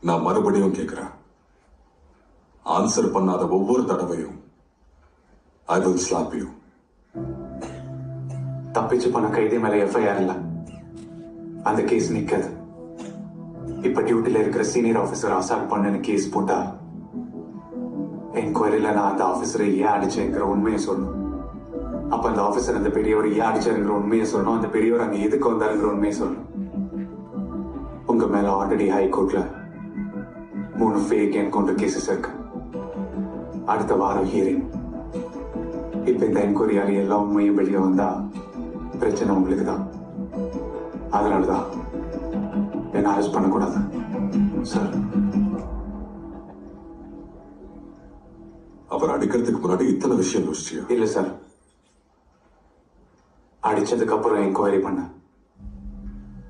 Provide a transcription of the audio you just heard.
நான் மறுபடியும் கேட்கிறேன். ஆன்சர் பண்ணாத ஒவ்வொரு தடவையும் ஐ வில் ஸ்லாப் யூ. தப்பிச்சு போன கைதி மேல எஃப்ஐஆர் இல்ல, அந்த கேஸ் நிக்காது. இப்ப டியூட்டில இருக்கிற சீனியர் ஆபீசர் அசால்ட் பண்ணு கேஸ் போட்டா என்கொயரியில நான் அந்த ஆபீசரை ஏன் அடிச்சேங்கிற உண்மையை சொல்லணும். அப்ப அந்த ஆபீசர் அந்த பெரியவர் ஏன் அடிச்சாருங்கிற உண்மையை சொல்லணும். அந்த பெரியவர் அங்க எதுக்கு வந்தாருங்கிற உண்மையை சொல்லணும். உங்க மேல ஆல்ரெடி ஹைகோர்ட்ல 3 ஃபேக் என்கவுண்டர் கேசஸ் இருக்கு. அடுத்த வாரம் ஹியரிங். இப்ப இந்த என்கொயரியால எல்லா உண்மையும் வெளியே வந்தா பிரச்சனை உங்களுக்கு தான். அதனாலதான் என்ன அரெஸ்ட் பண்ணக்கூடாது சார். அவர் அடிக்கிறதுக்கு முன்னாடி இத்தனை விஷயம் யோசிச்சியா? இல்ல சார், அடிச்சதுக்கு அப்புறம் என்கொயரி பண்ண